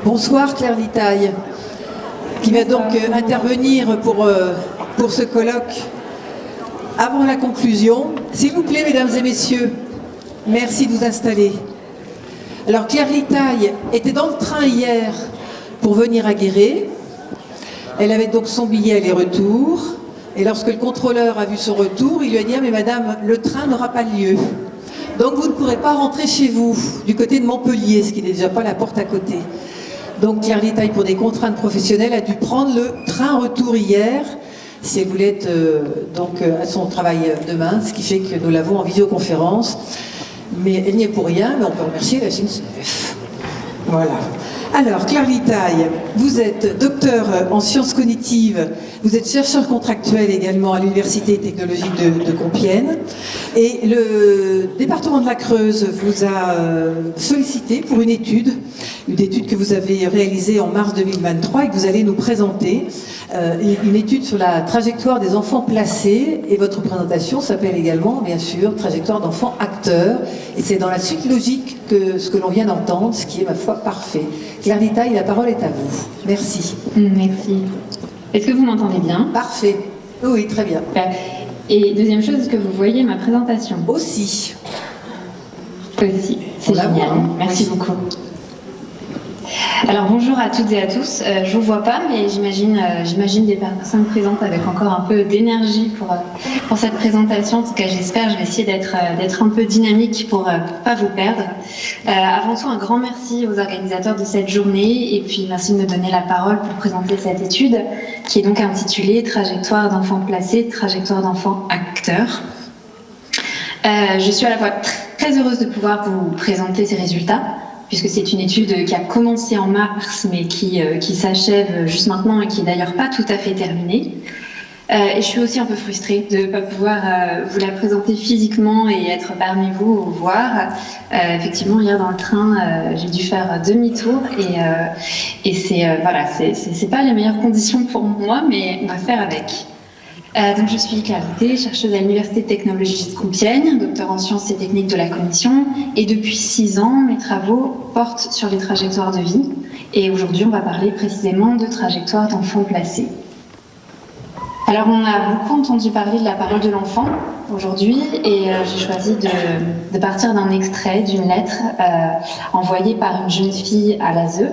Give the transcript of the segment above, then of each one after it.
Bonsoir Claire Litaille, qui va donc intervenir pour ce colloque. Avant la conclusion, s'il vous plaît, mesdames et messieurs, merci de vous installer. Alors Claire Litaille était dans le train hier pour venir à Guéret. Elle avait donc son billet aller-retour. Et lorsque le contrôleur a vu son retour, il lui a dit « Ah mais madame, le train n'aura pas lieu. Donc vous ne pourrez pas rentrer chez vous, du côté de Montpellier, ce qui n'est déjà pas la porte à côté. » Donc Claire Litaille, pour des contraintes professionnelles, a dû prendre le train retour hier, si elle voulait être à son travail demain, ce qui fait que nous l'avons en visioconférence. Mais elle n'y est pour rien, mais on peut remercier la SNCF. Voilà. Alors, Claire Litaille, vous êtes docteur en sciences cognitives, vous êtes chercheur contractuel également à l'Université technologique de Compiègne, et le département de la Creuse vous a sollicité pour une étude que vous avez réalisée en mars 2023 et que vous allez nous présenter, une étude sur la trajectoire des enfants placés, et votre présentation s'appelle également, bien sûr, trajectoire d'enfants acteurs, et c'est dans la suite logique que ce que l'on vient d'entendre, ce qui est, ma foi, parfait. Claire Litaille, la parole est à vous. Merci. Merci. Est-ce que vous m'entendez bien? Parfait. Oui, très bien. Et deuxième chose, est-ce que vous voyez ma présentation? Aussi. Aussi. C'est génial. Merci beaucoup. Alors bonjour à toutes et à tous. Je vous vois pas, mais j'imagine des personnes présentes avec encore un peu d'énergie pour cette présentation. En tout cas, j'espère. Je vais essayer d'être un peu dynamique pour pas vous perdre. Avant tout, un grand merci aux organisateurs de cette journée, et puis merci de me donner la parole pour présenter cette étude qui est donc intitulée Trajectoire d'enfants placés, trajectoire d'enfants acteurs. Je suis à la fois très heureuse de pouvoir vous présenter ces résultats, puisque c'est une étude qui a commencé en mars, mais qui s'achève juste maintenant et qui n'est d'ailleurs pas tout à fait terminée. Et je suis aussi un peu frustrée de ne pas pouvoir vous la présenter physiquement et être parmi vous ou voir. Effectivement, hier dans le train, j'ai dû faire demi-tour et c'est pas les meilleures conditions pour moi, mais on va faire avec. Donc je suis Claire Litaille, chercheuse à l'Université technologique de Compiègne, docteur en sciences et techniques de la cognition, et depuis 6 ans, mes travaux portent sur les trajectoires de vie. Et aujourd'hui, on va parler précisément de trajectoires d'enfants placés. Alors, on a beaucoup entendu parler de la parole de l'enfant aujourd'hui, et j'ai choisi de partir d'un extrait d'une lettre envoyée par une jeune fille à l'ASE.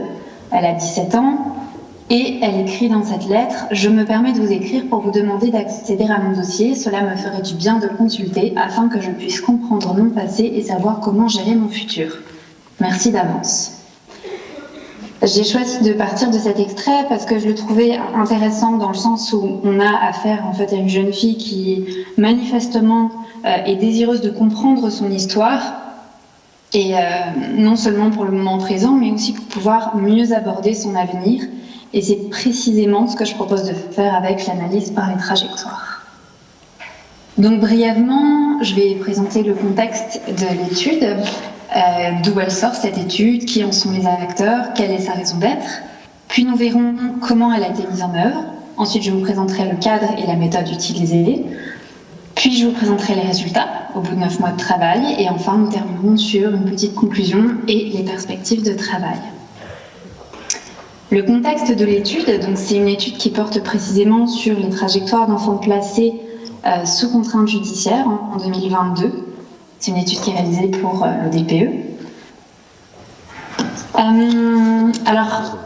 Elle a 17 ans. Et elle écrit dans cette lettre « Je me permets de vous écrire pour vous demander d'accéder à mon dossier. Cela me ferait du bien de le consulter afin que je puisse comprendre mon passé et savoir comment gérer mon futur. Merci d'avance. » J'ai choisi de partir de cet extrait parce que je le trouvais intéressant dans le sens où on a affaire en fait à une jeune fille qui manifestement est désireuse de comprendre son histoire, et non seulement pour le moment présent, mais aussi pour pouvoir mieux aborder son avenir. Et c'est précisément ce que je propose de faire avec l'analyse par les trajectoires. Donc brièvement, je vais présenter le contexte de l'étude, d'où elle sort cette étude, qui en sont les acteurs, quelle est sa raison d'être. Puis nous verrons comment elle a été mise en œuvre. Ensuite, je vous présenterai le cadre et la méthode utilisée. Puis je vous présenterai les résultats au bout de 9 mois de travail. Et enfin, nous terminerons sur une petite conclusion et les perspectives de travail. Le contexte de l'étude, donc c'est une étude qui porte précisément sur les trajectoires d'enfants placés sous contrainte judiciaire en 2022. C'est une étude qui est réalisée pour l'ODPE. Alors,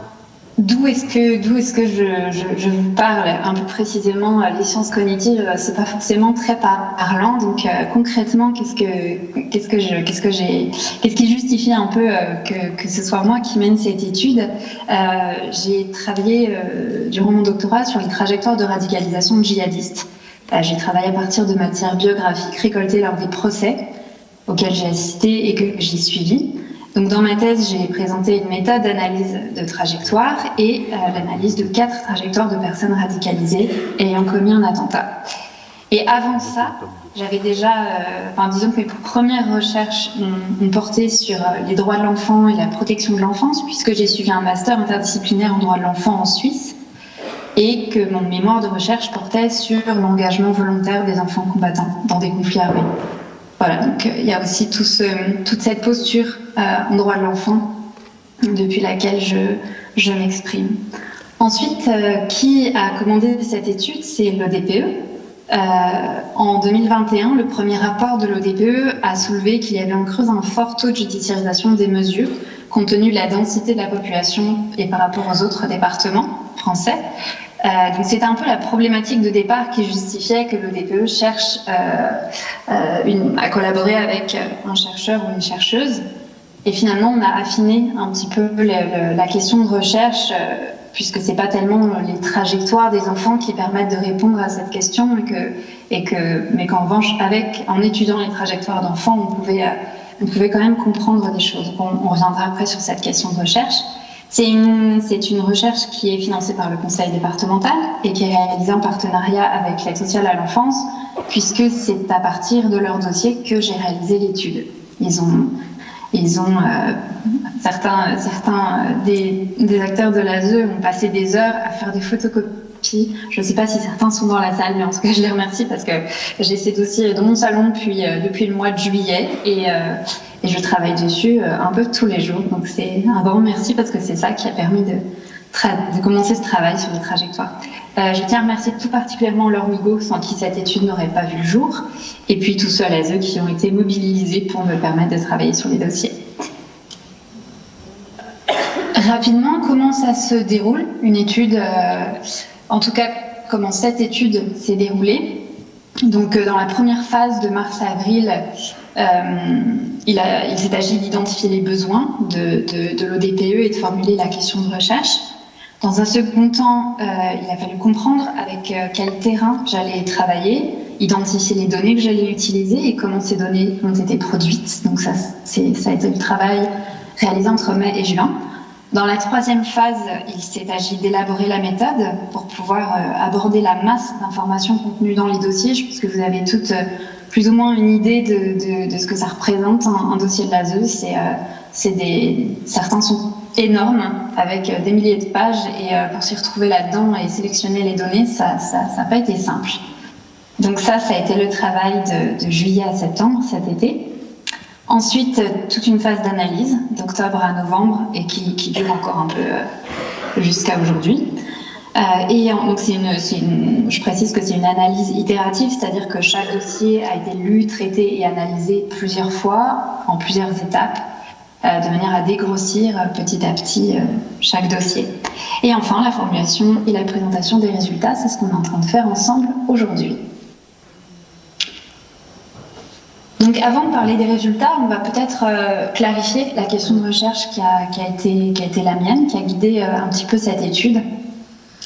d'où est-ce que je vous parle un peu précisément? Les sciences cognitives, c'est pas forcément très parlant. Donc concrètement, qu'est-ce qui justifie un peu que ce soit moi qui mène cette étude? J'ai travaillé durant mon doctorat sur les trajectoires de radicalisation de djihadistes. J'ai travaillé à partir de matières biographiques récoltées lors des procès auxquels j'ai assisté et que j'ai suivis. Donc dans ma thèse, j'ai présenté une méthode d'analyse de trajectoire et l'analyse de 4 trajectoires de personnes radicalisées ayant commis un attentat. Et avant ça, j'avais déjà, disons que mes premières recherches ont porté sur les droits de l'enfant et la protection de l'enfance, puisque j'ai suivi un master interdisciplinaire en droit de l'enfant en Suisse, et que mon mémoire de recherche portait sur l'engagement volontaire des enfants combattants dans des conflits armés. Voilà, donc il y a aussi toute cette posture en droit de l'enfant depuis laquelle je m'exprime. Ensuite, qui a commandé cette étude? C'est l'ODPE. En 2021, le premier rapport de l'ODPE a soulevé qu'il y avait en Creuse un fort taux de judiciarisation des mesures, compte tenu de la densité de la population et par rapport aux autres départements français. Donc c'était un peu la problématique de départ qui justifiait que l'ODPE cherche à collaborer avec un chercheur ou une chercheuse. Et finalement, on a affiné un petit peu la question de recherche, puisque c'est pas tellement les trajectoires des enfants qui permettent de répondre à cette question, mais qu'en revanche, en étudiant les trajectoires d'enfants, on pouvait quand même comprendre des choses. On reviendra après sur cette question de recherche. C'est une recherche qui est financée par le conseil départemental et qui est réalisée en partenariat avec l'aide sociale à l'enfance, puisque c'est à partir de leur dossier que j'ai réalisé l'étude. Certains des acteurs de l'ASE ont passé des heures à faire des photocopies. Je ne sais pas si certains sont dans la salle, mais en tout cas, je les remercie parce que j'ai ces dossiers dans mon salon depuis le mois de juillet et je travaille dessus un peu tous les jours. Donc, c'est un grand merci parce que c'est ça qui a permis de commencer ce travail sur les trajectoires. Je tiens à remercier tout particulièrement Laure Migaud, sans qui cette étude n'aurait pas vu le jour, et puis tous ceux à l'ASE qui ont été mobilisés pour me permettre de travailler sur les dossiers. Rapidement, comment ça se déroule, une étude, en tout cas, comment cette étude s'est déroulée. Donc, dans la première phase de mars à avril, il s'est agi d'identifier les besoins de l'ODPE et de formuler la question de recherche. Dans un second temps, il a fallu comprendre avec quel terrain j'allais travailler, identifier les données que j'allais utiliser et comment ces données ont été produites. Donc ça a été le travail réalisé entre mai et juin. Dans la troisième phase, il s'est agi d'élaborer la méthode pour pouvoir aborder la masse d'informations contenues dans les dossiers. Je pense que vous avez toutes plus ou moins une idée de ce que ça représente, un dossier de l'ASE. Certains sont énormes, avec des milliers de pages, et pour s'y retrouver là-dedans et sélectionner les données, ça n'a pas été simple. Donc ça a été le travail de juillet à septembre, cet été. Ensuite, toute une phase d'analyse, d'octobre à novembre, et qui dure encore un peu jusqu'à aujourd'hui. Donc je précise que c'est une analyse itérative, c'est-à-dire que chaque dossier a été lu, traité et analysé plusieurs fois, en plusieurs étapes, de manière à dégrossir petit à petit chaque dossier. Et enfin, la formulation et la présentation des résultats, c'est ce qu'on est en train de faire ensemble aujourd'hui. Donc avant de parler des résultats, on va peut-être clarifier la question de recherche qui a été la mienne, qui a guidé un petit peu cette étude,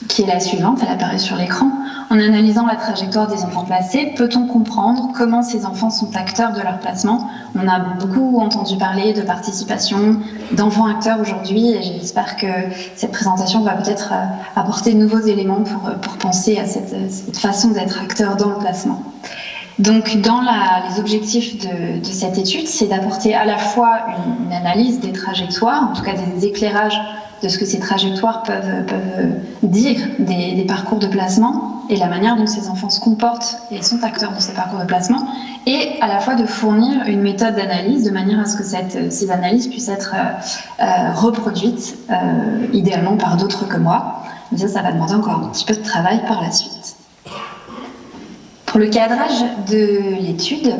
qui est la suivante, elle apparaît sur l'écran. En analysant la trajectoire des enfants placés, peut-on comprendre comment ces enfants sont acteurs de leur placement? On a beaucoup entendu parler de participation, d'enfants acteurs aujourd'hui, et j'espère que cette présentation va peut-être apporter de nouveaux éléments pour penser à cette façon d'être acteur dans le placement. Donc, dans les objectifs de cette étude, c'est d'apporter à la fois une analyse des trajectoires, en tout cas des éclairages de ce que ces trajectoires peuvent dire des parcours de placement et la manière dont ces enfants se comportent et sont acteurs de ces parcours de placement, et à la fois de fournir une méthode d'analyse de manière à ce que ces analyses puissent être reproduites, idéalement par d'autres que moi. Mais ça va demander encore un petit peu de travail par la suite. Pour le cadrage de l'étude,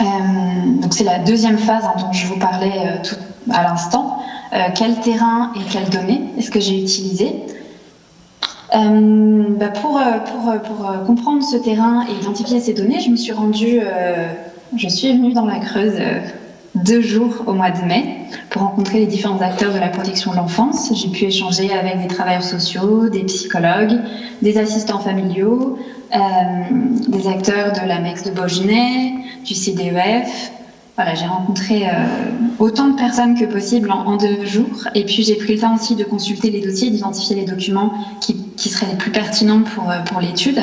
donc c'est la deuxième phase dont je vous parlais tout à l'instant. Quel terrain et quelles données est-ce que j'ai utilisé? Pour comprendre ce terrain et identifier ces données, je suis venue dans la Creuse 2 jours au mois de mai pour rencontrer les différents acteurs de la protection de l'enfance. J'ai pu échanger avec des travailleurs sociaux, des psychologues, des assistants familiaux, des acteurs de l'AMEX de Beaugenais, du CDEF. Voilà, j'ai rencontré autant de personnes que possible en 2 jours, et puis j'ai pris le temps aussi de consulter les dossiers, d'identifier les documents qui seraient les plus pertinents pour l'étude.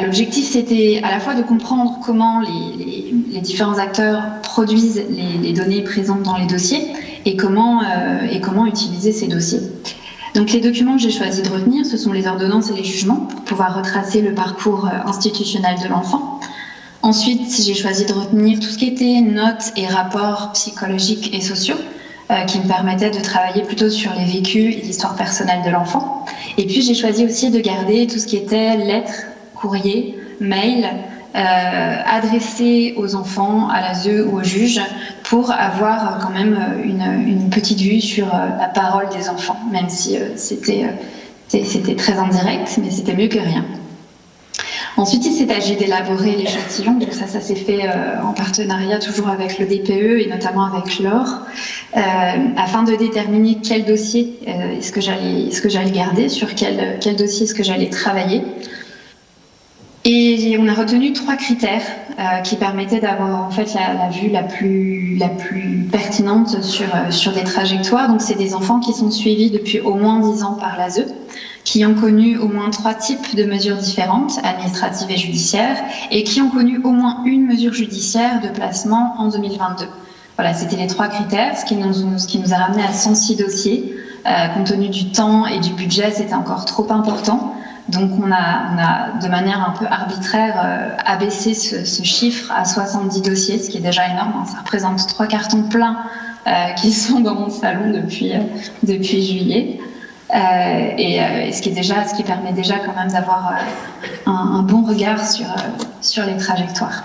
L'objectif, c'était à la fois de comprendre comment les différents acteurs produisent les données présentes dans les dossiers et comment utiliser ces dossiers. Donc les documents que j'ai choisi de retenir, ce sont les ordonnances et les jugements pour pouvoir retracer le parcours institutionnel de l'enfant. Ensuite, j'ai choisi de retenir tout ce qui était notes et rapports psychologiques et sociaux, qui me permettaient de travailler plutôt sur les vécus et l'histoire personnelle de l'enfant. Et puis, j'ai choisi aussi de garder tout ce qui était lettres, courriers, mails, adressés aux enfants, à l'ASE ou au juge, pour avoir quand même une petite vue sur la parole des enfants, même si c'était très indirect, mais c'était mieux que rien. Ensuite, il s'est agi d'élaborer l'échantillon, donc ça s'est fait en partenariat toujours avec le DPE et notamment avec Laure, afin de déterminer quel dossier est-ce que j'allais garder, sur quel dossier est-ce que j'allais travailler. Et on a retenu 3 critères qui permettaient d'avoir en fait la vue la plus pertinente sur des trajectoires. Donc c'est des enfants qui sont suivis depuis au moins 10 ans par l'ASE, qui ont connu au moins 3 types de mesures différentes, administratives et judiciaires, et qui ont connu au moins une mesure judiciaire de placement en 2022. Voilà, c'était les 3 critères, ce qui nous a ramené à 106 dossiers. Compte tenu du temps et du budget, c'était encore trop important. Donc on a de manière un peu arbitraire abaissé ce chiffre à 70 dossiers, ce qui est déjà énorme. Ça représente 3 cartons pleins qui sont dans mon salon depuis juillet. Et ce qui permet déjà quand même d'avoir un bon regard sur les trajectoires.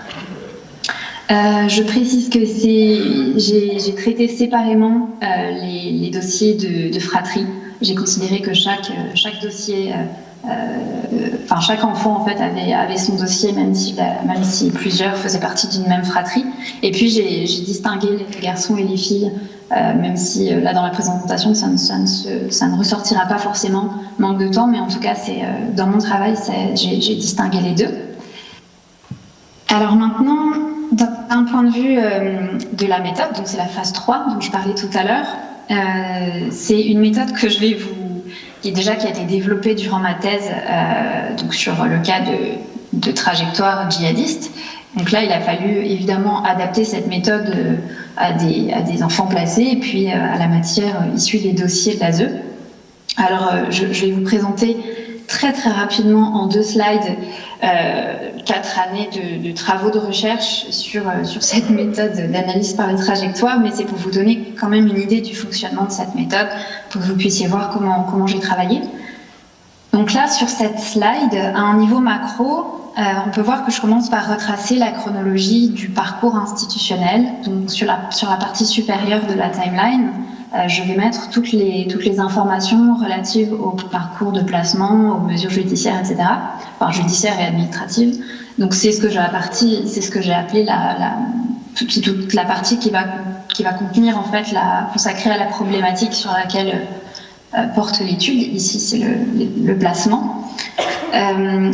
Je précise que j'ai traité séparément les dossiers de fratrie. J'ai considéré que chaque dossier, chaque enfant en fait avait son dossier, même si plusieurs faisaient partie d'une même fratrie. Et puis j'ai distingué les garçons et les filles, même si là dans la présentation ça ne ressortira pas forcément, manque de temps, mais en tout cas dans mon travail j'ai distingué les deux. Alors maintenant, d'un point de vue de la méthode, donc c'est la phase 3 dont je parlais tout à l'heure, c'est une méthode que qui a été développée durant ma thèse, donc sur le cas de trajectoire djihadiste. Donc là, il a fallu évidemment adapter cette méthode à des enfants placés et puis à la matière issue des dossiers de l'ASE. Alors, je vais vous présenter très très rapidement en 2 slides 4 années de travaux de recherche sur cette méthode d'analyse par les trajectoires, mais c'est pour vous donner quand même une idée du fonctionnement de cette méthode, pour que vous puissiez voir comment j'ai travaillé. Donc là, sur cette slide, à un niveau macro, on peut voir que je commence par retracer la chronologie du parcours institutionnel. Donc sur la partie supérieure de la timeline, je vais mettre toutes les informations relatives au parcours de placement, aux mesures judiciaires, etc. Enfin, judiciaires et administratives. Donc c'est ce que j'ai appelé toute la partie qui va contenir en fait consacrée à la problématique sur laquelle porte l'étude. Ici c'est le placement.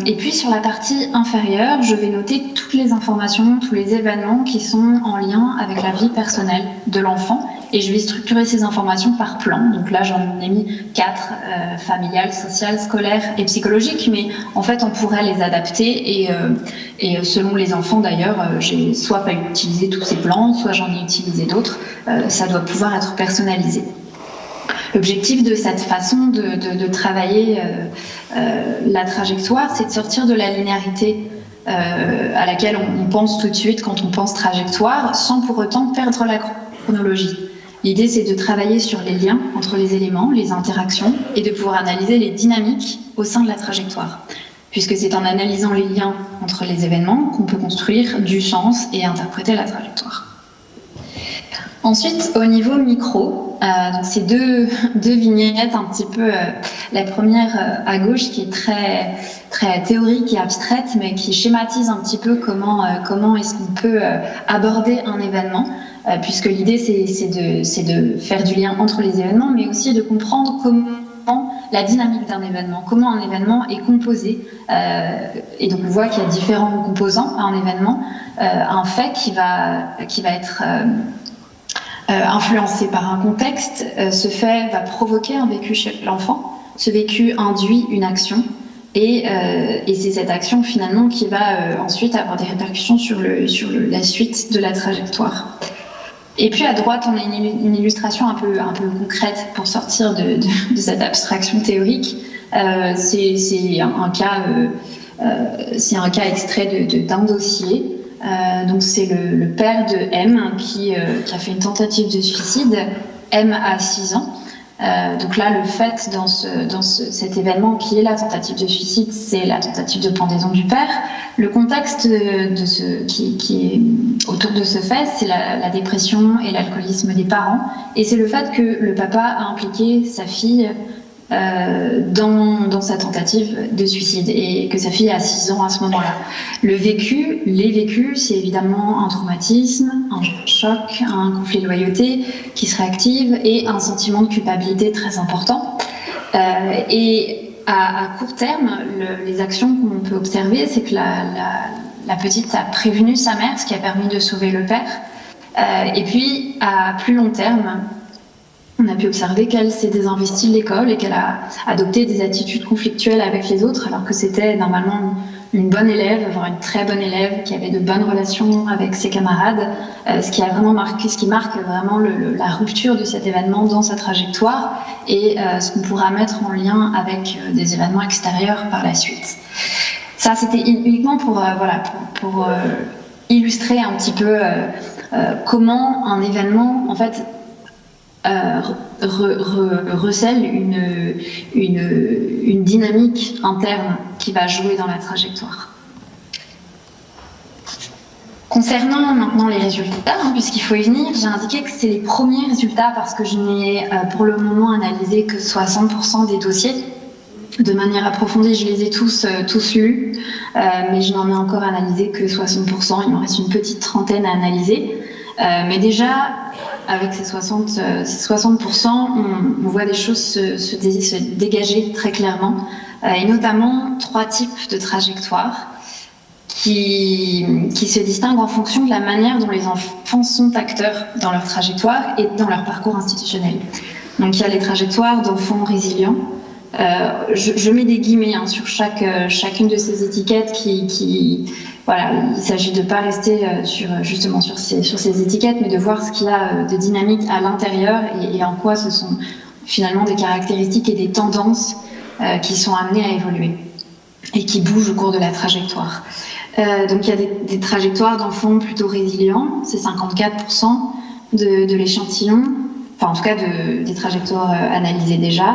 Et puis sur la partie inférieure, je vais noter toutes les informations, tous les événements qui sont en lien avec la vie personnelle de l'enfant, et je vais structurer ces informations par plan. Donc là j'en ai mis 4, familial, social, scolaire et psychologique, mais en fait on pourrait les adapter et selon les enfants d'ailleurs, j'ai soit pas utilisé tous ces plans, soit j'en ai utilisé d'autres. Ça doit pouvoir être personnalisé. L'objectif de cette façon de travailler la trajectoire, c'est de sortir de la linéarité à laquelle on pense tout de suite quand on pense trajectoire, sans pour autant perdre la chronologie. L'idée, c'est de travailler sur les liens entre les éléments, les interactions, et de pouvoir analyser les dynamiques au sein de la trajectoire. Puisque c'est en analysant les liens entre les événements qu'on peut construire du sens et interpréter la trajectoire. Ensuite, au niveau micro, donc ces deux vignettes un petit peu, la première à gauche qui est très, très théorique et abstraite, mais qui schématise un petit peu comment est-ce qu'on peut aborder un événement, puisque l'idée c'est de faire du lien entre les événements, mais aussi de comprendre comment la dynamique d'un événement, comment un événement est composé. Et donc on voit qu'il y a différents composants à un événement, un fait qui va être influencé par un contexte. Ce fait va provoquer un vécu chez l'enfant. Ce vécu induit une action et c'est cette action finalement qui va ensuite avoir des répercussions sur la suite de la trajectoire. Et puis à droite, on a une illustration un peu concrète pour sortir de cette abstraction théorique. C'est un cas extrait d'un dossier Donc c'est le père de M qui a fait une tentative de suicide. M a 6 ans. Donc là, le fait dans cet événement qui est la tentative de suicide, c'est la tentative de pendaison du père. Le contexte qui est autour de ce fait, c'est la dépression et l'alcoolisme des parents. Et c'est le fait que le papa a impliqué sa fille dans sa tentative de suicide et que sa fille a 6 ans à ce moment-là. Les vécus, c'est évidemment un traumatisme, un choc, un conflit de loyauté qui se réactive et un sentiment de culpabilité très important. Et à court terme, les actions qu'on peut observer, c'est que la petite a prévenu sa mère, ce qui a permis de sauver le père. Et puis, à plus long terme, on a pu observer qu'elle s'est désinvestie de l'école et qu'elle a adopté des attitudes conflictuelles avec les autres, alors que c'était normalement une bonne élève, voire une très bonne élève, qui avait de bonnes relations avec ses camarades, ce qui marque vraiment la rupture de cet événement dans sa trajectoire et ce qu'on pourra mettre en lien avec des événements extérieurs par la suite. Ça, c'était uniquement pour illustrer un petit peu comment un événement, en fait, recèle une dynamique interne qui va jouer dans la trajectoire. Concernant maintenant les résultats, puisqu'il faut y venir, j'ai indiqué que c'est les premiers résultats parce que je n'ai pour le moment analysé que 60% des dossiers. De manière approfondie, je les ai tous lus, mais je n'en ai encore analysé que 60%. Il me reste une petite trentaine à analyser. Mais déjà, avec ces 60%, on voit des choses se dégager très clairement, et notamment 3 types de trajectoires qui se distinguent en fonction de la manière dont les enfants sont acteurs dans leur trajectoire et dans leur parcours institutionnel. Donc il y a les trajectoires d'enfants résilients. Je mets des guillemets sur chacune de ces étiquettes voilà, il s'agit de ne pas rester sur ces étiquettes, mais de voir ce qu'il y a de dynamique à l'intérieur et en quoi ce sont finalement des caractéristiques et des tendances qui sont amenées à évoluer et qui bougent au cours de la trajectoire. Donc il y a des trajectoires d'enfants plutôt résilients, c'est 54% de l'échantillon, enfin en tout cas des trajectoires analysées déjà.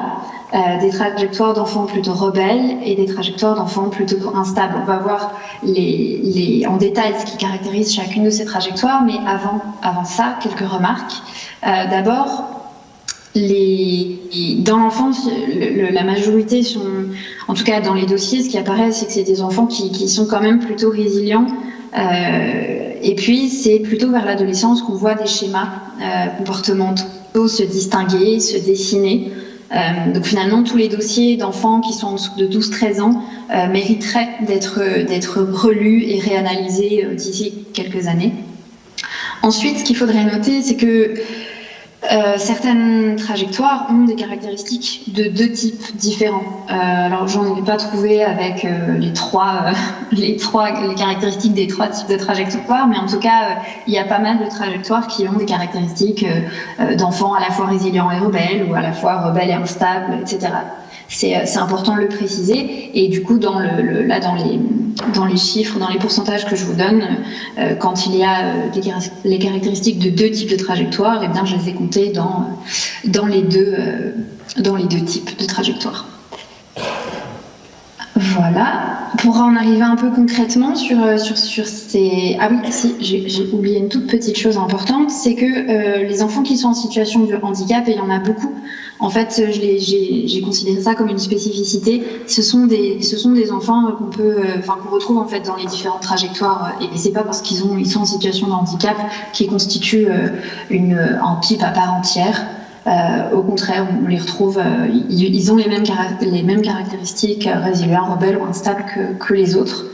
Des trajectoires d'enfants plutôt rebelles et des trajectoires d'enfants plutôt instables. On va voir en détail ce qui caractérise chacune de ces trajectoires, mais avant ça, quelques remarques. D'abord, dans l'enfance, la majorité sont, en tout cas dans les dossiers, ce qui apparaît, c'est que c'est des enfants qui sont quand même plutôt résilients. Et puis, c'est plutôt vers l'adolescence qu'on voit des schémas comportementaux se distinguer, se dessiner. Donc finalement, tous les dossiers d'enfants qui sont en dessous de 12-13 ans mériteraient d'être relus et réanalysés d'ici quelques années. Ensuite, ce qu'il faudrait noter, c'est que certaines trajectoires ont des caractéristiques de 2 types différents. Alors, j'en ai pas trouvé avec les caractéristiques des 3 types de trajectoires, mais en tout cas, il y a pas mal de trajectoires qui ont des caractéristiques d'enfants à la fois résilients et rebelles, ou à la fois rebelles et instables, etc. C'est important de le préciser. Et du coup, dans les chiffres, dans les pourcentages que je vous donne, quand il y a les caractéristiques de 2 types de trajectoires, eh bien, je les ai comptées dans les deux types de trajectoires. Voilà. Pour en arriver un peu concrètement sur ces... Ah oui, si, j'ai oublié une toute petite chose importante, c'est que les enfants qui sont en situation de handicap, et il y en a beaucoup, en fait, j'ai considéré ça comme une spécificité. Ce sont des enfants qu'on retrouve en fait dans les différentes trajectoires, et c'est pas parce qu'ils sont en situation de handicap qu'ils constituent un type à part entière. Au contraire, on les retrouve, ils ont les mêmes caractéristiques résilients, rebelles ou instables que les autres.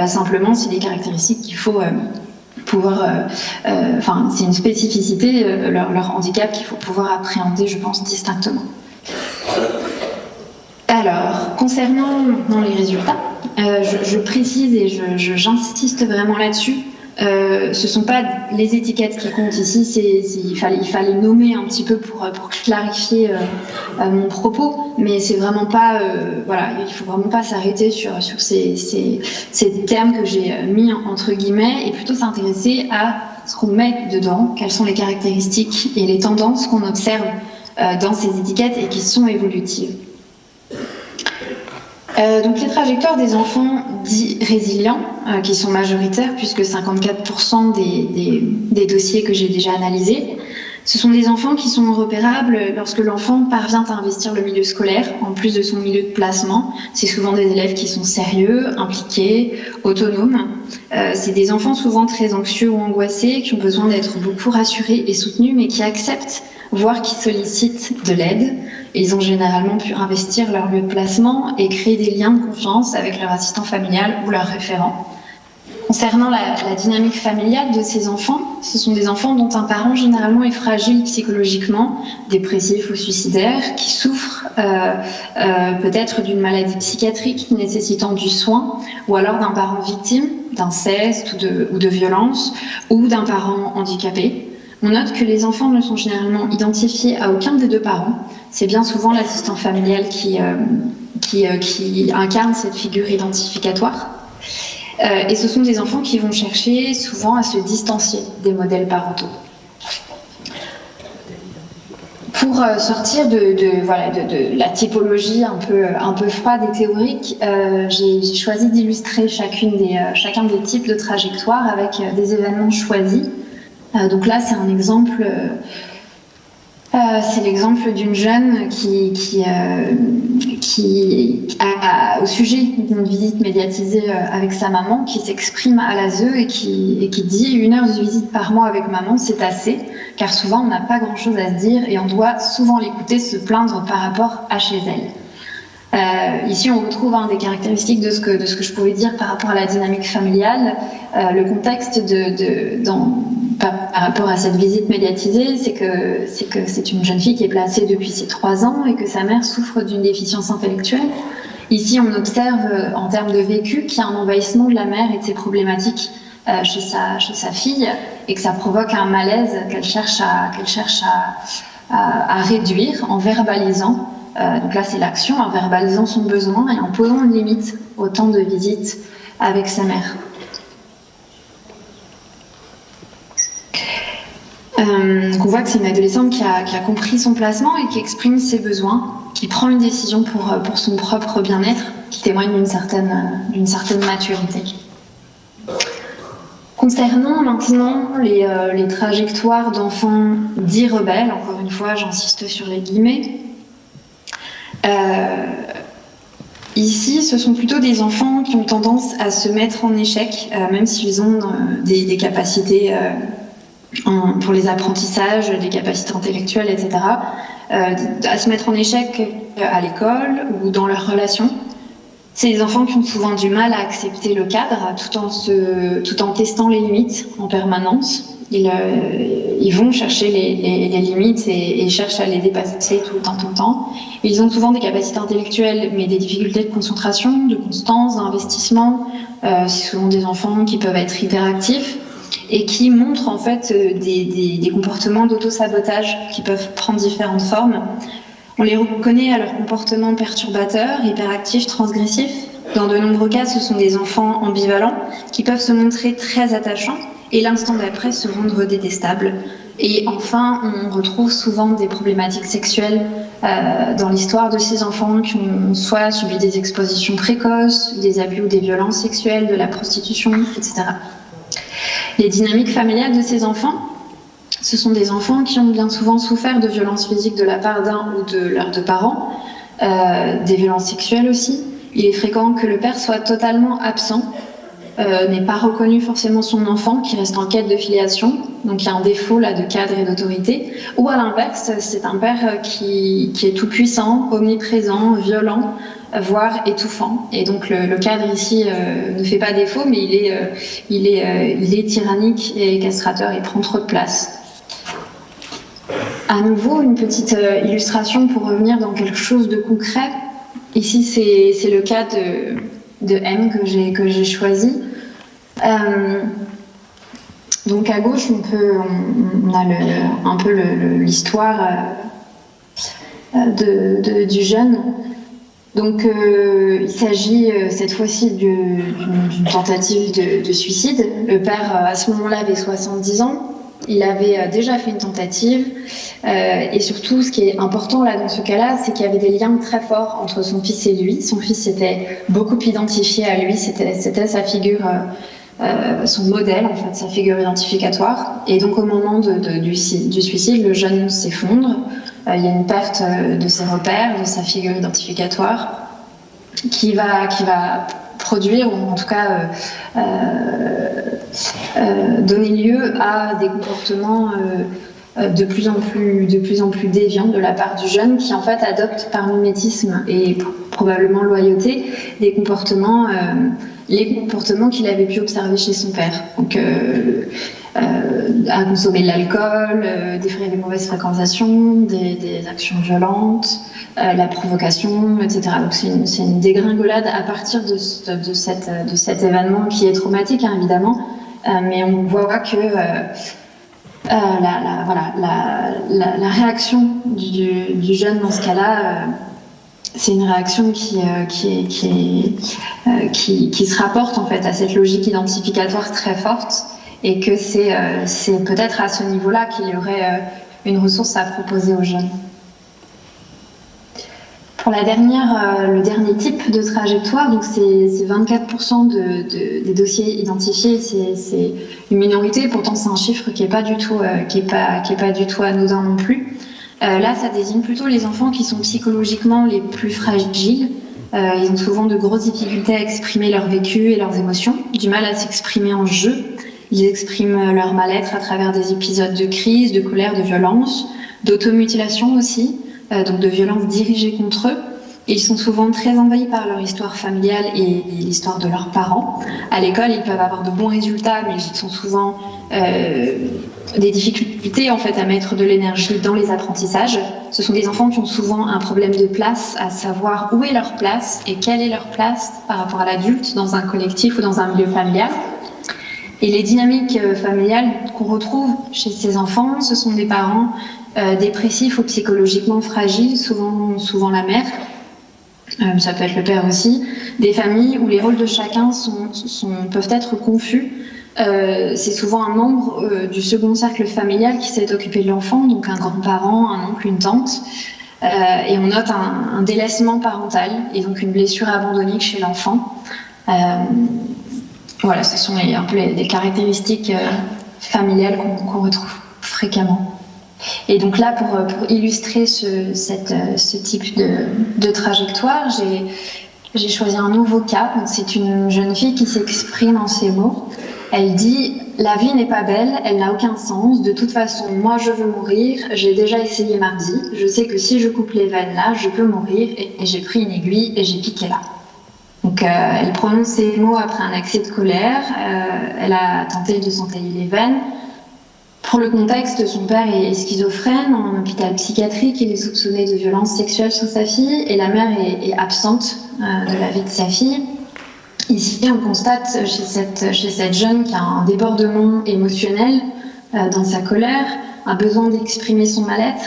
Simplement, c'est des caractéristiques qu'il faut c'est une spécificité, leur handicap qu'il faut pouvoir appréhender, je pense, distinctement. Alors, concernant maintenant les résultats, je précise et j'insiste vraiment là-dessus. Ce sont pas les étiquettes qui comptent ici, il fallait nommer un petit peu pour clarifier mon propos, mais c'est vraiment pas, il faut vraiment pas s'arrêter sur ces termes que j'ai mis entre guillemets, et plutôt s'intéresser à ce qu'on met dedans, quelles sont les caractéristiques et les tendances qu'on observe dans ces étiquettes et qui sont évolutives. Donc les trajectoires des enfants dits résilients, qui sont majoritaires puisque 54% des dossiers que j'ai déjà analysés, ce sont des enfants qui sont repérables lorsque l'enfant parvient à investir le milieu scolaire en plus de son milieu de placement. C'est souvent des élèves qui sont sérieux, impliqués, autonomes. C'est des enfants souvent très anxieux ou angoissés, qui ont besoin d'être beaucoup rassurés et soutenus, mais qui acceptent, voire qui sollicitent de l'aide. Ils ont généralement pu investir leur lieu de placement et créer des liens de confiance avec leur assistant familial ou leur référent. Concernant la dynamique familiale de ces enfants, ce sont des enfants dont un parent généralement est fragile psychologiquement, dépressif ou suicidaire, qui souffrent peut-être d'une maladie psychiatrique nécessitant du soin, ou alors d'un parent victime d'inceste ou de violence, ou d'un parent handicapé. On note que les enfants ne sont généralement identifiés à aucun des deux parents. C'est bien souvent l'assistant familial qui incarne cette figure identificatoire. Et ce sont des enfants qui vont chercher souvent à se distancier des modèles parentaux. Pour sortir de la typologie un peu froide et théorique, j'ai choisi d'illustrer chacun des types de trajectoires avec des événements choisis. Donc là, c'est un exemple. C'est l'exemple d'une jeune qui a, au sujet d'une visite médiatisée avec sa maman, qui s'exprime à l'ASE et qui dit 1 heure de visite par mois avec maman, c'est assez, car souvent on n'a pas grand-chose à se dire et on doit souvent l'écouter se plaindre par rapport à chez elle. Ici, on retrouve des caractéristiques de ce que je pouvais dire par rapport à la dynamique familiale. Le contexte par rapport à cette visite médiatisée, c'est que c'est une jeune fille qui est placée depuis ses 3 ans et que sa mère souffre d'une déficience intellectuelle. Ici, on observe en termes de vécu qu'il y a un envahissement de la mère et de ses problématiques chez sa fille, et que ça provoque un malaise qu'elle cherche à réduire en verbalisant. Donc là, c'est l'action, en verbalisant son besoin et en posant une limite au temps de visite avec sa mère. Donc on voit que c'est une adolescente qui a compris son placement et qui exprime ses besoins, qui prend une décision pour son propre bien-être, qui témoigne d'une certaine maturité. Concernant maintenant les trajectoires d'enfants dits rebelles, encore une fois, j'insiste sur les guillemets, ici, ce sont plutôt des enfants qui ont tendance à se mettre en échec, même s'ils ont des capacités pour les apprentissages, des capacités intellectuelles, etc., à se mettre en échec à l'école ou dans leurs relations. C'est des enfants qui ont souvent du mal à accepter le cadre tout en testant les limites en permanence. Ils vont chercher les limites et cherchent à les dépasser tout le temps. Ils ont souvent des capacités intellectuelles, mais des difficultés de concentration, de constance, d'investissement. C'est souvent des enfants qui peuvent être hyperactifs et qui montrent en fait des comportements d'auto-sabotage qui peuvent prendre différentes formes. On les reconnaît à leur comportement perturbateur, hyperactif, transgressif. Dans de nombreux cas, ce sont des enfants ambivalents qui peuvent se montrer très attachants et l'instant d'après se rendre détestables. Et enfin, on retrouve souvent des problématiques sexuelles dans l'histoire de ces enfants qui ont soit subi des expositions précoces, des abus ou des violences sexuelles, de la prostitution, etc. Les dynamiques familiales de ces enfants, ce sont des enfants qui ont bien souvent souffert de violences physiques de la part d'un ou de leurs deux parents, des violences sexuelles aussi. Il est fréquent que le père soit totalement absent, n'ait pas reconnu forcément son enfant, qui reste en quête de filiation, donc il y a un défaut là de cadre et d'autorité, ou à l'inverse, c'est un père qui est tout puissant, omniprésent, violent, voire étouffant. Et donc le cadre ici ne fait pas défaut, mais il est tyrannique et castrateur, il prend trop de place. À nouveau, une petite illustration pour revenir dans quelque chose de concret. Ici, c'est le cas de M que j'ai choisi. Donc à gauche, on a un peu l'histoire du jeune. Donc il s'agit cette fois-ci d'une tentative de suicide. Le père, à ce moment-là, avait 70 ans. Il avait déjà fait une tentative. Et surtout, ce qui est important là dans ce cas-là, c'est qu'il y avait des liens très forts entre son fils et lui. Son fils s'était beaucoup identifié à lui. C'était sa figure, son modèle, en fait, sa figure identificatoire. Et donc au moment du suicide, le jeune s'effondre. Il y a une perte de ses repères, de sa figure identificatoire, qui va produire, ou en tout cas donner lieu à des comportements de plus en plus déviants de la part du jeune, qui en fait adopte par mimétisme et probablement loyauté les comportements qu'il avait pu observer chez son père. Donc à consommer de l'alcool, des mauvaises fréquentations, des actions violentes, la provocation, etc. Donc c'est une dégringolade à partir de cet événement qui est traumatique, hein, évidemment, mais on voit que la réaction du jeune dans ce cas-là, c'est une réaction qui se rapporte en fait à cette logique identificatoire très forte, et que c'est peut-être à ce niveau-là qu'il y aurait une ressource à proposer aux jeunes. Pour le dernier type de trajectoire, donc c'est 24% des dossiers identifiés, c'est une minorité, pourtant c'est un chiffre qui est pas du tout anodin non plus. Là, ça désigne plutôt les enfants qui sont psychologiquement les plus fragiles. Ils ont souvent de grosses difficultés à exprimer leur vécu et leurs émotions, du mal à s'exprimer en jeu. Ils expriment leur mal-être à travers des épisodes de crise, de colère, de violence, d'automutilation aussi, donc de violence dirigée contre eux. Et ils sont souvent très envahis par leur histoire familiale et l'histoire de leurs parents. À l'école, ils peuvent avoir de bons résultats, mais ils ont souvent des difficultés en fait à mettre de l'énergie dans les apprentissages. Ce sont des enfants qui ont souvent un problème de place, à savoir où est leur place et quelle est leur place par rapport à l'adulte dans un collectif ou dans un milieu familial. Et les dynamiques familiales qu'on retrouve chez ces enfants, ce sont des parents dépressifs ou psychologiquement fragiles, souvent la mère, ça peut être le père aussi, des familles où les rôles de chacun peuvent être confus. C'est souvent un membre du second cercle familial qui s'est occupé de l'enfant, donc un grand-parent, un oncle, une tante, et on note un délaissement parental et donc une blessure abandonnique chez l'enfant. Voilà, ce sont un peu des caractéristiques familiales qu'on retrouve fréquemment. Et donc là, pour illustrer ce type de trajectoire, j'ai choisi un nouveau cas. Donc c'est une jeune fille qui s'exprime en ces mots. Elle dit « La vie n'est pas belle, elle n'a aucun sens. De toute façon, moi je veux mourir. J'ai déjà essayé mardi. Je sais que si je coupe les veines là, je peux mourir. Et j'ai pris une aiguille et j'ai piqué là. » Donc elle prononce ces mots après un accès de colère. Elle a tenté de s'entailler les veines. Pour le contexte, son père est schizophrène en hôpital psychiatrique. Il est soupçonné de violences sexuelles sur sa fille et la mère est absente de la vie de sa fille. Ici, on constate chez cette jeune qu'il y a un débordement émotionnel dans sa colère, un besoin d'exprimer son mal-être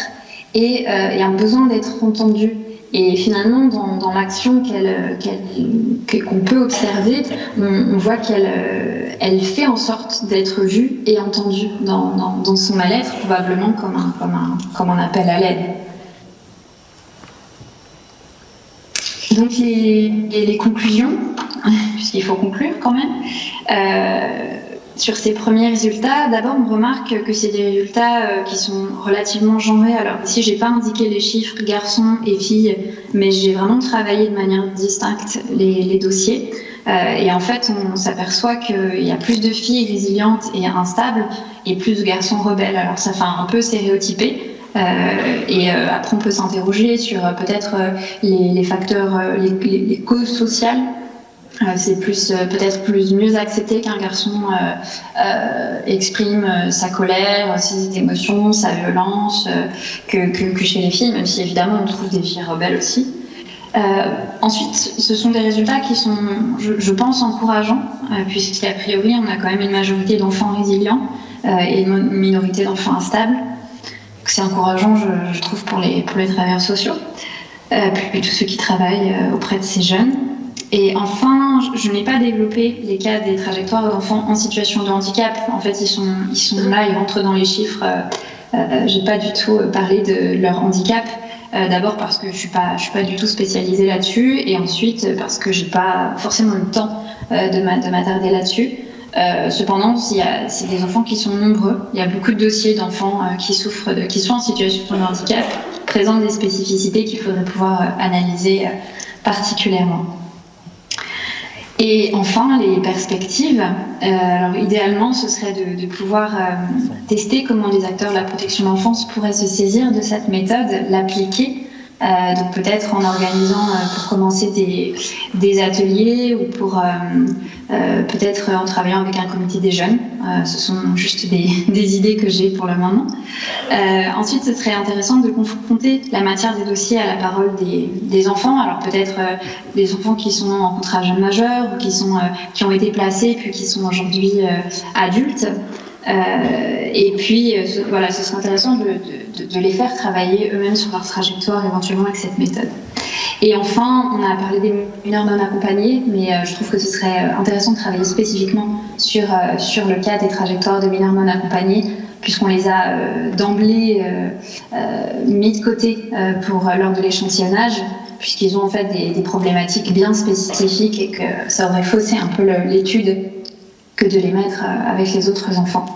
et un besoin d'être entendue. Et finalement, dans l'action qu'on peut observer, on voit qu'elle fait en sorte d'être vue et entendue dans son mal-être, probablement comme un appel à l'aide. Donc les conclusions, puisqu'il faut conclure quand même, sur ces premiers résultats, d'abord on remarque que c'est des résultats qui sont relativement genrés. Alors ici j'ai pas indiqué les chiffres garçons et filles, mais j'ai vraiment travaillé de manière distincte les dossiers. Et en fait on s'aperçoit qu'il y a plus de filles résilientes et instables et plus de garçons rebelles. Alors ça fait un peu stéréotypé. Après on peut s'interroger sur peut-être les facteurs, les causes sociales. C'est peut-être mieux accepté qu'un garçon exprime sa colère, ses émotions, sa violence que chez les filles, même si évidemment on trouve des filles rebelles aussi. Ensuite, ce sont des résultats qui sont, je pense, encourageants, puisqu'a priori on a quand même une majorité d'enfants résilients. et une minorité d'enfants instables. C'est encourageant, je trouve, pour les travailleurs sociaux, puis tous ceux qui travaillent auprès de ces jeunes. Et enfin, je n'ai pas développé les cas des trajectoires d'enfants en situation de handicap. En fait, ils sont là, ils rentrent dans les chiffres. J'ai pas du tout parlé de leur handicap. D'abord parce que je suis pas du tout spécialisée là-dessus, et ensuite parce que j'ai pas forcément le temps de m'attarder là-dessus. Cependant, c'est des enfants qui sont nombreux. Il y a beaucoup de dossiers d'enfants qui sont en situation de handicap, qui présentent des spécificités qu'il faudrait pouvoir analyser particulièrement. Et enfin, les perspectives. Alors, idéalement, ce serait de pouvoir tester comment les acteurs de la protection de l'enfance pourraient se saisir de cette méthode, l'appliquer. Donc peut-être en organisant pour commencer des ateliers, ou pour peut-être en travaillant avec un comité des jeunes. Ce sont juste des idées que j'ai pour le moment. Ensuite, ce serait intéressant de confronter la matière des dossiers à la parole des enfants. Alors peut-être des enfants qui sont en contrat jeune majeur, ou qui ont été placés puis qui sont aujourd'hui adultes. Et puis, voilà, ce serait intéressant de les faire travailler eux-mêmes sur leur trajectoire, éventuellement avec cette méthode. Et enfin, on a parlé des mineurs non accompagnés, mais je trouve que ce serait intéressant de travailler spécifiquement sur le cas des trajectoires de mineurs non accompagnés, puisqu'on les a d'emblée mis de côté lors de l'échantillonnage, puisqu'ils ont en fait des problématiques bien spécifiques, et que ça aurait faussé un peu l'étude que de les mettre avec les autres enfants.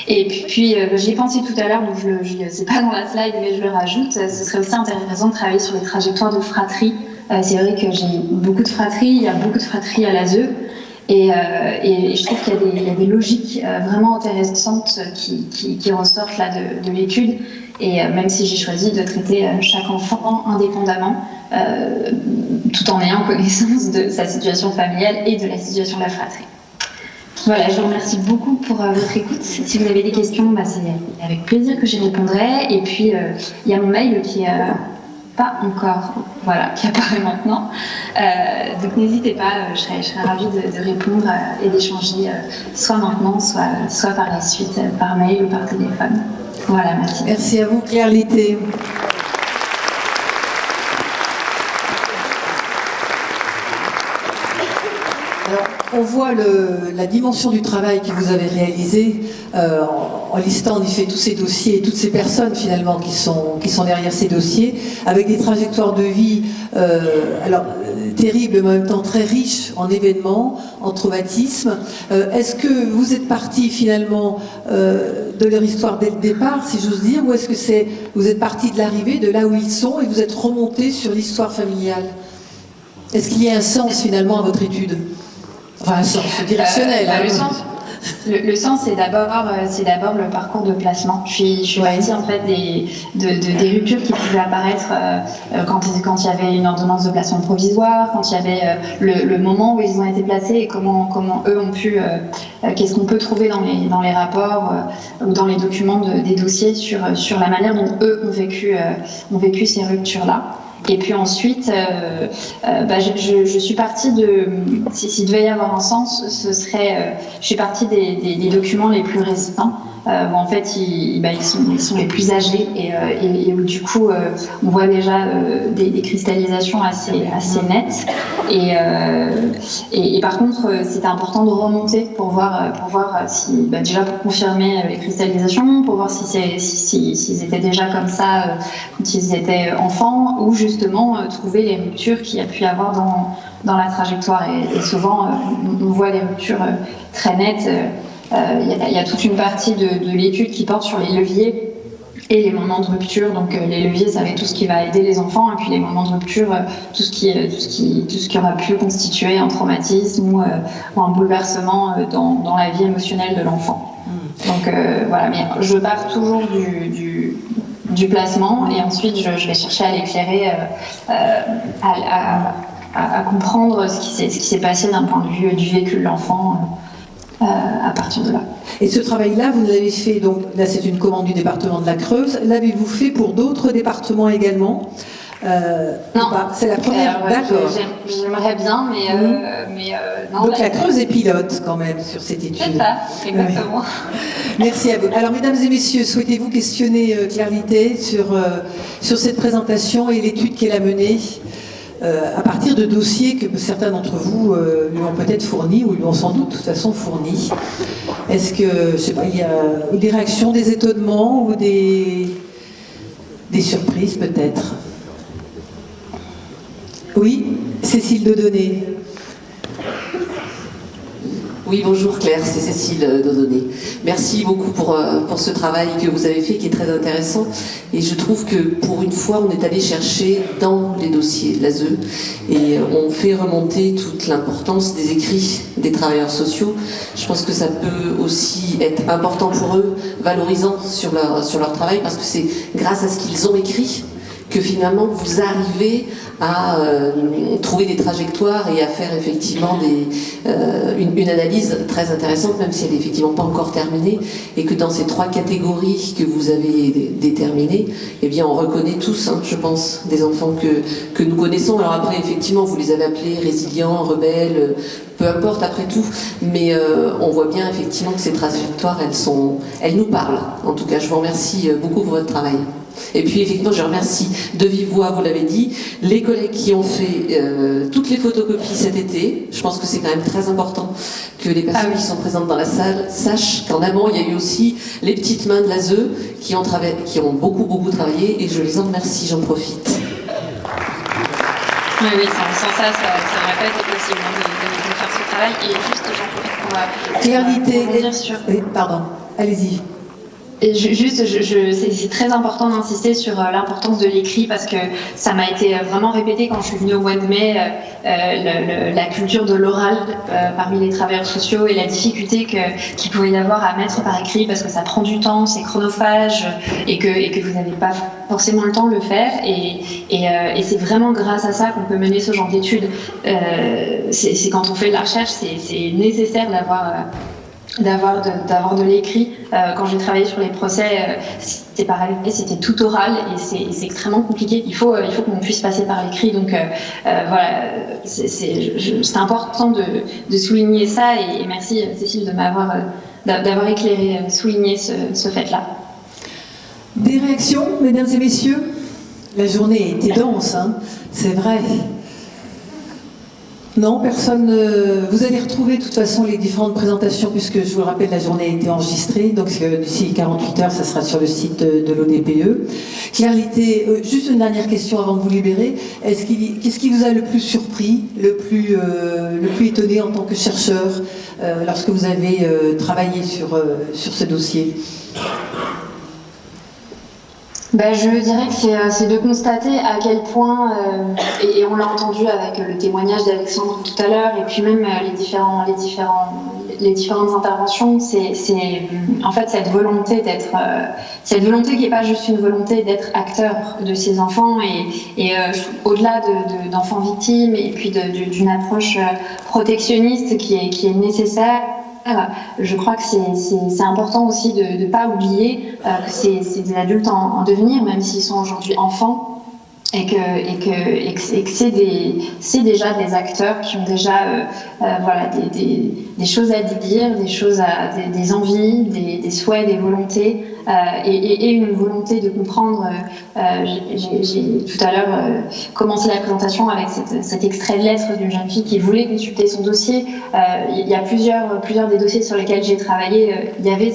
Et puis j'y ai pensé tout à l'heure, donc c'est pas dans la slide, mais je le rajoute. Ce serait aussi intéressant de travailler sur les trajectoires de fratrie. C'est vrai que j'ai beaucoup de fratries, il y a beaucoup de fratries à l'ASE, et je trouve qu'il y a des logiques vraiment intéressantes qui ressortent là de l'étude. Et même si j'ai choisi de traiter chaque enfant indépendamment, tout en ayant connaissance de sa situation familiale et de la situation de la fratrie. Voilà, je vous remercie beaucoup pour votre écoute. Si vous avez des questions, c'est avec plaisir que j'y répondrai. Et puis, il y a mon mail qui est pas encore, qui apparaît maintenant. Donc n'hésitez pas, je serais ravie de répondre et d'échanger, soit maintenant, soit par la suite, par mail ou par téléphone. Voilà, merci. Merci à vous, Claire Litté. Alors, on voit la dimension du travail que vous avez réalisé en listant en effet tous ces dossiers et toutes ces personnes finalement qui sont derrière ces dossiers, avec des trajectoires de vie terribles, mais en même temps très riches en événements, en traumatismes. Est-ce que vous êtes parti finalement de leur histoire dès le départ, si j'ose dire, ou est-ce que vous êtes parti de l'arrivée, de là où ils sont, et vous êtes remonté sur l'histoire familiale? Est-ce qu'il y a un sens finalement à votre étude? Enfin, un sens directionnel. Le sens, c'est d'abord le parcours de placement. Je suis partie en fait des ruptures qui pouvaient apparaître quand il y avait une ordonnance de placement provisoire, quand il y avait le moment où ils ont été placés, et comment eux ont pu, qu'est-ce qu'on peut trouver dans les rapports ou dans les documents des dossiers sur la manière dont eux ont vécu ces ruptures-là. Et puis ensuite, je suis partie s'il devait y avoir un sens, je suis partie des documents les plus récents, où en fait ils sont les plus âgés, et où du coup on voit déjà des cristallisations assez nettes, et par contre c'était important de remonter pour voir si déjà pour confirmer les cristallisations, pour voir s'ils étaient déjà comme ça quand ils étaient enfants, ou justement trouver les ruptures qu'il y a pu y avoir dans la trajectoire, et souvent on voit les ruptures très nettes. Il y a toute une partie de l'étude qui porte sur les leviers et les moments de rupture. Donc les leviers, ça va être tout ce qui va aider les enfants, et puis les moments de rupture, tout ce qui aura pu constituer un traumatisme ou un bouleversement dans la vie émotionnelle de l'enfant. Donc voilà, mais je pars toujours du placement, et ensuite je vais chercher à l'éclairer, à comprendre ce qui s'est passé d'un point de vue du vécu de l'enfant. À partir de là. Et ce travail-là, vous l'avez fait, donc là c'est une commande du département de la Creuse, l'avez-vous fait pour d'autres départements également, Non. C'est la première, d'accord. J'aimerais bien, mais non. Donc la Creuse est pilote quand même sur cette étude. C'est ça, exactement. Oui. Merci à vous. Alors mesdames et messieurs, souhaitez-vous questionner Claire Littet sur cette présentation et l'étude qu'elle a menée à partir de dossiers que certains d'entre vous lui ont peut-être fournis ou lui ont sans doute de toute façon fournis. Est-ce que, je sais pas, il y a des réactions, des étonnements ou des surprises peut-être? Oui, Cécile Dodonné. Oui, bonjour Claire, c'est Cécile Dodonné. Merci beaucoup pour ce travail que vous avez fait qui est très intéressant. Et je trouve que pour une fois, on est allé chercher dans les dossiers de l'ASE et on fait remonter toute l'importance des écrits des travailleurs sociaux. Je pense que ça peut aussi être important pour eux, valorisant sur leur travail, parce que c'est grâce à ce qu'ils ont écrit que finalement vous arrivez à trouver des trajectoires et à faire effectivement une analyse très intéressante, même si elle n'est effectivement pas encore terminée, et que dans ces 3 catégories que vous avez déterminées, eh bien on reconnaît tous, je pense, des enfants que nous connaissons. Alors après, effectivement, vous les avez appelés résilients, rebelles, peu importe après tout, mais on voit bien effectivement que ces trajectoires, elles nous parlent. En tout cas, je vous remercie beaucoup pour votre travail. Et puis effectivement, je remercie de vive voix, vous l'avez dit, les collègues qui ont fait toutes les photocopies cet été. Je pense que c'est quand même très important que les personnes qui sont présentes dans la salle sachent qu'en amont, il y a eu aussi les petites mains de l'ASE qui ont beaucoup travaillé, et je les en remercie, j'en profite. Oui, sans ça n'aurait pas été possible de faire ce travail. Et juste, j'en profite pour Claire Littet, rebondir sur... Oui, pardon, allez-y. Et c'est très important d'insister sur l'importance de l'écrit, parce que ça m'a été vraiment répété quand je suis venue au mois de mai, la culture de l'oral parmi les travailleurs sociaux et la difficulté qu'il pouvait y avoir à mettre par écrit, parce que ça prend du temps, c'est chronophage et que vous n'avez pas forcément le temps de le faire. Et c'est vraiment grâce à ça qu'on peut mener ce genre d'études. C'est quand on fait de la recherche, c'est nécessaire d'avoir de l'écrit. Quand j'ai travaillé sur les procès, c'était pareil, c'était tout oral et c'est extrêmement compliqué. Il faut qu'on puisse passer par l'écrit. Donc voilà, c'est important de souligner ça, et merci Cécile d'avoir éclairé, souligné ce fait-là. Des réactions, mesdames et messieurs? La journée était dense, c'est vrai. Non, personne. Vous allez retrouver de toute façon les différentes présentations, puisque je vous le rappelle, la journée a été enregistrée, donc d'ici 48 heures, ça sera sur le site de l'ODPE. Claire Littet, juste une dernière question avant de vous libérer. Qu'est-ce qui vous a le plus surpris, le plus étonné en tant que chercheur lorsque vous avez travaillé sur ce dossier? Je dirais que c'est de constater à quel point, et on l'a entendu avec le témoignage d'Alexandre tout à l'heure, et puis même les différentes interventions, c'est en fait cette volonté qui n'est pas juste une volonté d'être acteur de ces enfants, et au-delà d'enfants victimes, et puis d'une approche protectionniste qui est nécessaire. Je crois que c'est important aussi de ne pas oublier que c'est des adultes en devenir, même s'ils sont aujourd'hui enfants, et que c'est déjà des acteurs qui ont déjà des choses à dire, des envies, des souhaits, des volontés, et une volonté de comprendre. J'ai tout à l'heure commencé la présentation avec cet extrait de lettre d'une jeune fille qui voulait consulter son dossier. Il y a plusieurs des dossiers sur lesquels j'ai travaillé, il y avait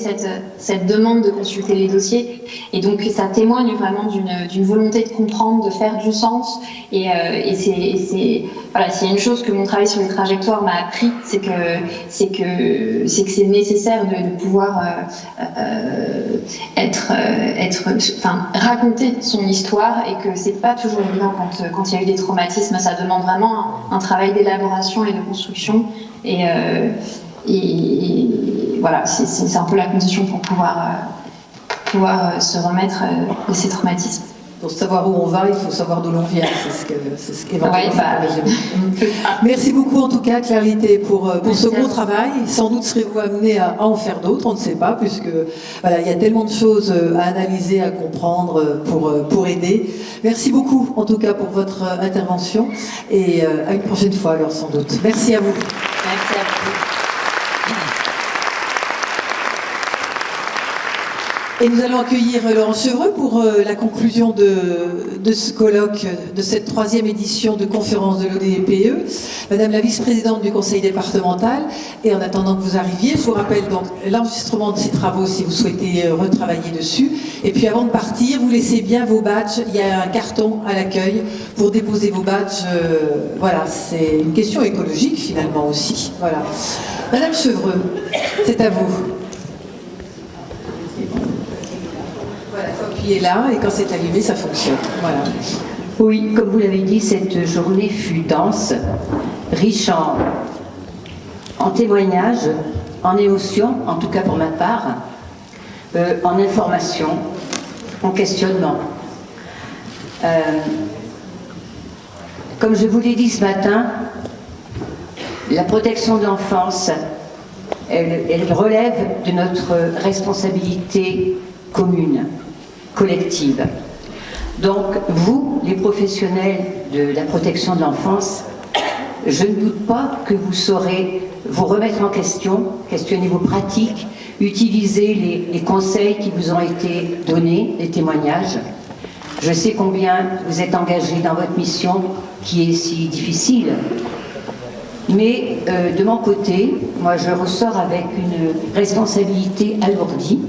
cette demande de consulter les dossiers, et donc ça témoigne vraiment d'une volonté de comprendre, de faire du sens, et c'est voilà, s'il y a une chose que mon travail sur les trajectoires m'a appris, c'est que c'est nécessaire de pouvoir raconter son histoire, et que c'est pas toujours évident quand il y a eu des traumatismes. Ça demande vraiment un travail d'élaboration et de construction, et voilà, c'est un peu la condition pour pouvoir se remettre de ces traumatismes. Pour savoir où on va, il faut savoir d'où l'on vient. C'est ce qu'éventuellement Ouais, ça peut résumer. Merci beaucoup en tout cas, Claire Litté, pour ce gros travail. Sans doute serez-vous amené à en faire d'autres, on ne sait pas, puisque voilà, il y a tellement de choses à analyser, à comprendre pour aider. Merci beaucoup en tout cas pour votre intervention et à une prochaine fois alors sans doute. Merci à vous. Merci à vous. Et nous allons accueillir Laurent Chevreux pour la conclusion de ce colloque, de cette 3e édition de conférence de l'ODPE. Madame la vice-présidente du conseil départemental. Et en attendant que vous arriviez, je vous rappelle donc l'enregistrement de ces travaux si vous souhaitez retravailler dessus. Et puis avant de partir, vous laissez bien vos badges. Il y a un carton à l'accueil pour déposer vos badges. Voilà, c'est une question écologique finalement aussi. Voilà. Madame Chevreux, c'est à vous. Voilà, faut appuyer là et quand c'est allumé, ça fonctionne. Voilà. Oui, comme vous l'avez dit, cette journée fut dense, riche en témoignages, en émotions, en tout cas pour ma part, en informations, en questionnement. Comme je vous l'ai dit ce matin, la protection de l'enfance, elle relève de notre responsabilité commune, collective. Donc, vous, les professionnels de la protection de l'enfance, je ne doute pas que vous saurez vous remettre en question, questionner vos pratiques, utiliser les conseils qui vous ont été donnés, les témoignages. Je sais combien vous êtes engagés dans votre mission qui est si difficile. Mais de mon côté, moi je ressors avec une responsabilité alourdie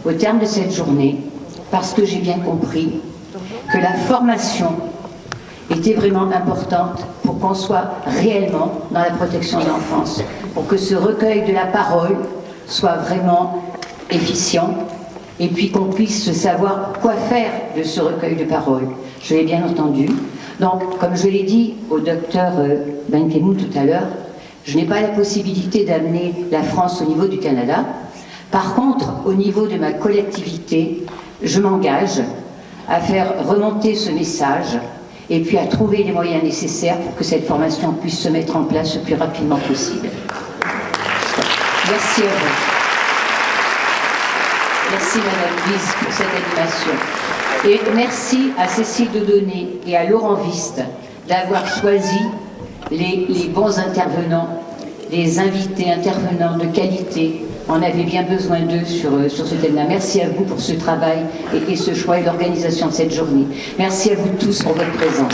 au terme de cette journée, parce que j'ai bien compris que la formation était vraiment importante pour qu'on soit réellement dans la protection de l'enfance, pour que ce recueil de la parole soit vraiment efficient, et puis qu'on puisse savoir quoi faire de ce recueil de parole. Je l'ai bien entendu. Donc, comme je l'ai dit au docteur Benkemoun tout à l'heure, je n'ai pas la possibilité d'amener la France au niveau du Canada. Par contre, au niveau de ma collectivité, je m'engage à faire remonter ce message et puis à trouver les moyens nécessaires pour que cette formation puisse se mettre en place le plus rapidement possible. Merci à vous. Merci Madame Wies pour cette animation. Et merci à Cécile Dodonné et à Laurent Viste d'avoir choisi les bons intervenants, les invités intervenants de qualité. On avait bien besoin d'eux sur ce thème-là. Merci à vous pour ce travail et ce choix et l'organisation de cette journée. Merci à vous tous pour votre présence.